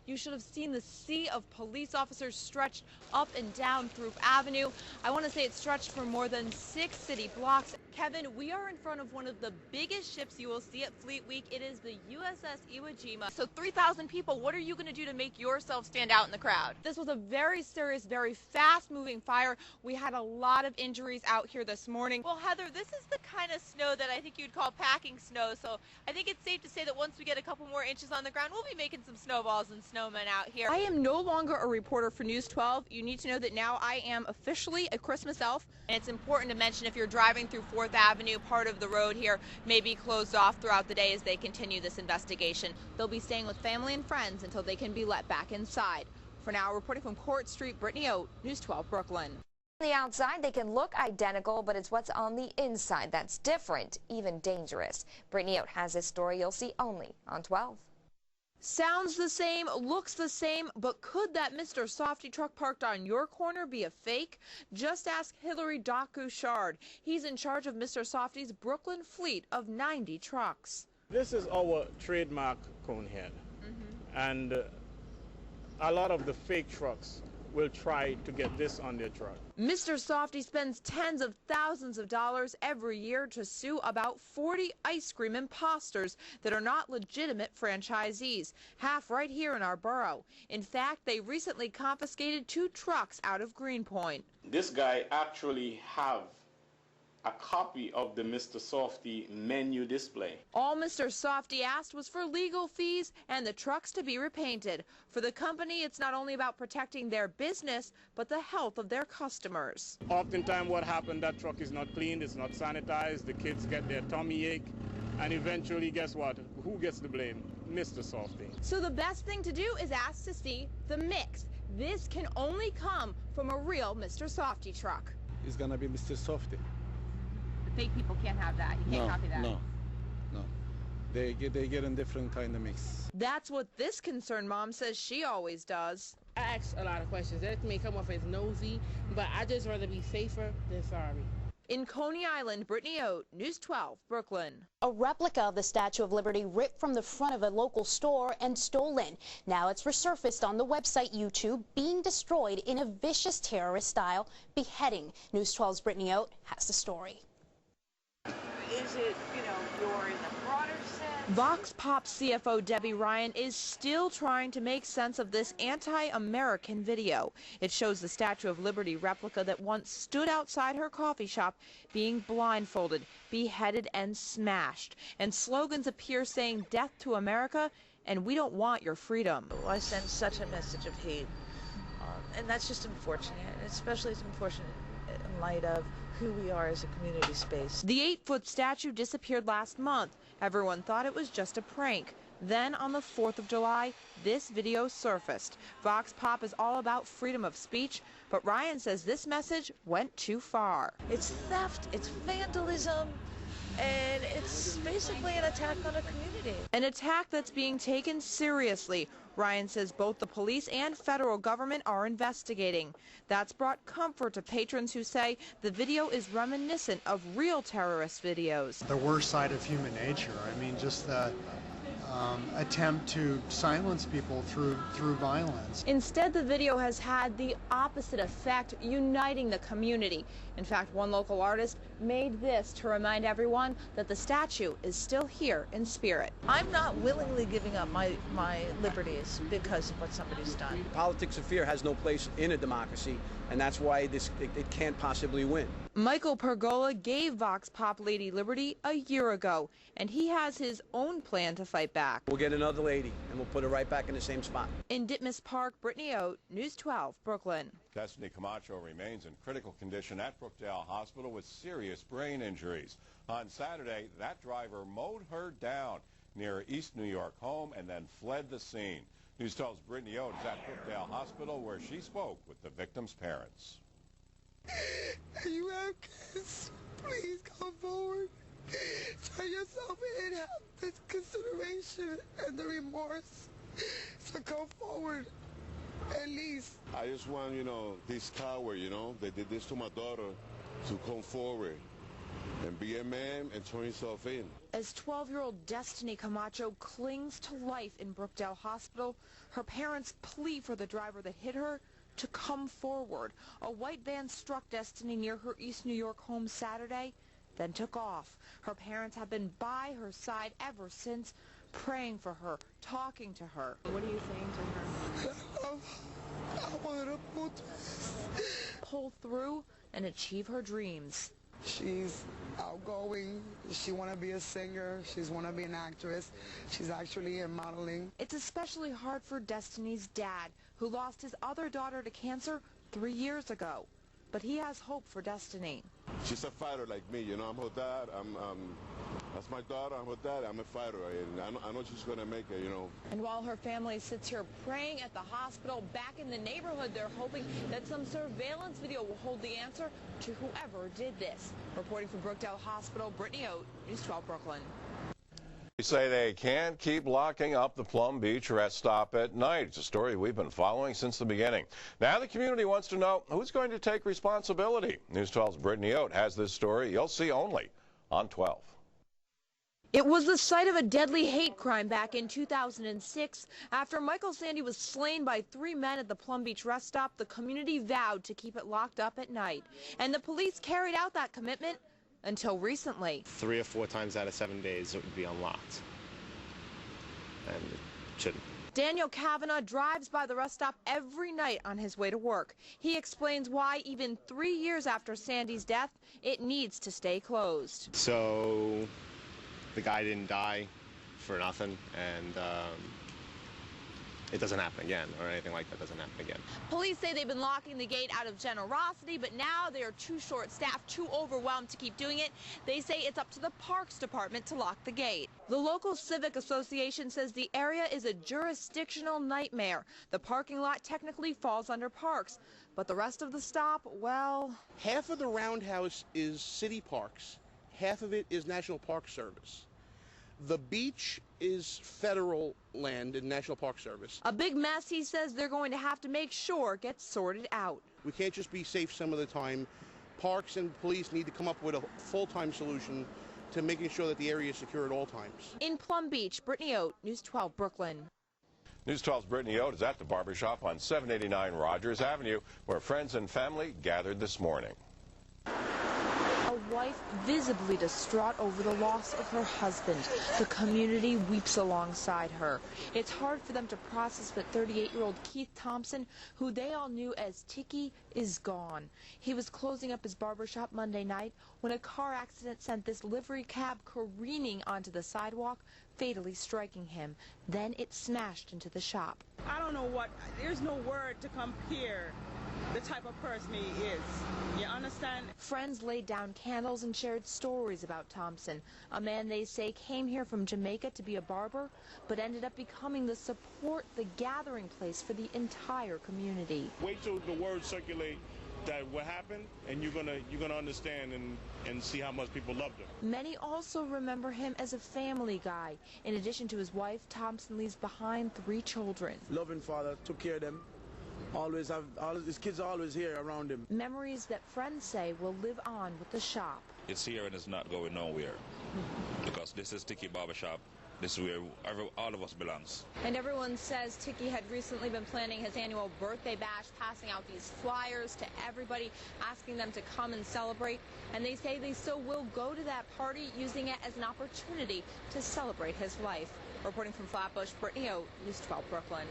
you should have seen the sea of police officers stretched up and down Throop Avenue. I want to say it stretched for more than 6 city blocks. Kevin, we are in front of one of the biggest ships you will see at Fleet Week. It is the USS Iwo Jima. So 3,000 people, what are you going to do to make yourself stand out in the crowd? This was a very serious, very fast-moving fire. We had a lot of injuries out here this morning. Well, Heather, this is the kind of snow that I think you'd call packing snow, so I think it's safe to say that once we get a couple more inches on the ground, we'll be making some snowballs and snowmen out here. I am no longer a reporter for News 12. You need to know that now I am officially a Christmas elf. And it's important to mention if you're driving through 4th Avenue, part of the road here may be closed off throughout the day as they continue this investigation. They'll be staying with family and friends until they can be let back inside. For now, reporting from Court Street, Brittany Oat, News 12 Brooklyn. On the outside, they can look identical, but it's what's on the inside that's different, even dangerous. Brittany Oat has this story you'll see only on 12. Sounds the same, looks the same, but could that Mr. Softy truck parked on your corner be a fake? Just ask Hillary Doc Gouchard. He's in charge of Mr. Softy's Brooklyn fleet of 90 trucks. This is our trademark cone head, and a lot of the fake trucks will try to get this on their truck. Mr. Softy spends tens of thousands of dollars every year to sue about 40 ice cream imposters that are not legitimate franchisees, half right here in our borough. In fact, they recently confiscated 2 trucks out of Greenpoint. This guy actually have a copy of the Mr. Softy menu display. All Mr. Softy asked was for legal fees and the trucks to be repainted. For the company, it's not only about protecting their business, but the health of their customers. Oftentimes what happened, that truck is not cleaned, it's not sanitized, the kids get their tummy ache, and eventually, guess what? Who gets the blame? Mr. Softy. So the best thing to do is ask to see the mix. This can only come from a real Mr. Softy truck. It's gonna be Mr. Softy. Fake people can't have that. You can't copy that. No. They get in different kind of mix. That's what this concerned mom says she always does. I ask a lot of questions. That may come off as nosy, but I just rather be safer than sorry. In Coney Island, Brittany Oat, News 12, Brooklyn. A replica of the Statue of Liberty ripped from the front of a local store and stolen. Now it's resurfaced on the website YouTube, being destroyed in a vicious terrorist-style beheading. News 12's Brittany Oat has the story. Is it, you're in the broader sense? Vox Pop CFO Debbie Ryan is still trying to make sense of this anti-American video. It shows the Statue of Liberty replica that once stood outside her coffee shop being blindfolded, beheaded, and smashed. And slogans appear saying "Death to America" and "We don't want your freedom." I send such a message of hate, and that's just unfortunate, especially it's unfortunate in light of who we are as a community space. The 8-foot statue disappeared last month. Everyone thought it was just a prank. Then on the 4th of July, this video surfaced. Vox Pop is all about freedom of speech, but Ryan says this message went too far. It's theft, it's vandalism, and it's basically an attack on a community. An attack that's being taken seriously. Ryan says both the police and federal government are investigating. That's brought comfort to patrons who say the video is reminiscent of real terrorist videos. The worst side of human nature. I mean, just the attempt to silence people through violence. Instead, the video has had the opposite effect, uniting the community. In fact, one local artist made this to remind everyone that the statue is still here in spirit. I'm not willingly giving up my liberties because of what somebody's done. Politics of fear has no place in a democracy, and that's why it can't possibly win. Michael Pergola gave Vox Pop Lady Liberty a year ago, and he has his own plan to fight back. We'll get another lady, and we'll put her right back in the same spot. In Ditmas Park, Brittany Oat, News 12, Brooklyn. Destiny Camacho remains in critical condition at Brookdale Hospital with serious brain injuries. On Saturday, that driver mowed her down near her East New York home and then fled the scene. News 12's Brittany Oat is at Brookdale Hospital where she spoke with the victim's parents. You have kids, please come forward. Turn yourself in and have this consideration and the remorse. So come forward, at least. I just want, this coward, they did this to my daughter, to come forward and be a man and turn yourself in. As 12-year-old Destiny Camacho clings to life in Brookdale Hospital, her parents plead for the driver that hit her to come forward. A white van struck Destiny near her East New York home Saturday, then took off. Her parents have been by her side ever since, praying for her, talking to her. What are you saying to her? I want her to pull through and achieve her dreams. She's outgoing. She want to be a singer. She's want to be an actress. She's actually in modeling. It's especially hard for Destiny's dad, who lost his other daughter to cancer 3 years ago. But he has hope for Destiny. She's a fighter like me, you know. I'm her dad. That's my daughter. I'm her dad. I'm a fighter, and I know she's gonna make it, you know. And while her family sits here praying at the hospital, back in the neighborhood, they're hoping that some surveillance video will hold the answer to whoever did this. Reporting from Brookdale Hospital, Brittany Oat, News 12 Brooklyn. They say they can't keep locking up the Plum Beach rest stop at night. It's a story we've been following since the beginning. Now the community wants to know who's going to take responsibility. News 12's Brittany Oat has this story you'll see only on 12. It was the site of a deadly hate crime back in 2006. After Michael Sandy was slain by 3 men at the Plum Beach rest stop, the community vowed to keep it locked up at night. And the police carried out that commitment until recently. 3 or 4 times out of 7 days it would be unlocked, and it shouldn't. Daniel Kavanaugh drives by the rest stop every night on his way to work. He explains why even 3 years after Sandy's death, it needs to stay closed. So the guy didn't die for nothing, and it doesn't happen again, or anything like that doesn't happen again. Police say they've been locking the gate out of generosity, but now they are too short-staffed, too overwhelmed to keep doing it. They say it's up to the Parks Department to lock the gate. The local civic association says the area is a jurisdictional nightmare. The parking lot technically falls under Parks, but the rest of the stop, well... Half of the roundhouse is city parks. Half of it is National Park Service. The beach is federal land and National Park Service. A big mess, he says, they're going to have to make sure gets sorted out. We can't just be safe some of the time. Parks and police need to come up with a full-time solution to making sure that the area is secure at all times. In Plum Beach, Brittany Oat, News 12 Brooklyn. News 12's Brittany Oat is at the barbershop on 789 Rogers Avenue, where friends and family gathered this morning. A wife visibly distraught over the loss of her husband. The community weeps alongside her. It's hard for them to process that 38-year-old Keith Thompson, who they all knew as Tiki, is gone. He was closing up his barbershop Monday night when a car accident sent this livery cab careening onto the sidewalk, fatally striking him. Then it smashed into the shop. I don't know there's no word to compare the type of person he is. You understand? Friends laid down candles and shared stories about Thompson, a man they say came here from Jamaica to be a barber, but ended up becoming the support, the gathering place for the entire community. Wait till the word circulate that what happened, and you're gonna understand and see how much people loved him. Many also remember him as a family guy. In addition to his wife, Thompson leaves behind 3 children. Loving father, took care of them. His kids are always here around him. Memories that friends say will live on with the shop. It's here and it's not going nowhere, because this is Tiki Barbershop. This is where all of us belongs. And everyone says Tiki had recently been planning his annual birthday bash, passing out these flyers to everybody, asking them to come and celebrate. And they say they still will go to that party, using it as an opportunity to celebrate his life. Reporting from Flatbush, Brittany Oat, News 12 Brooklyn.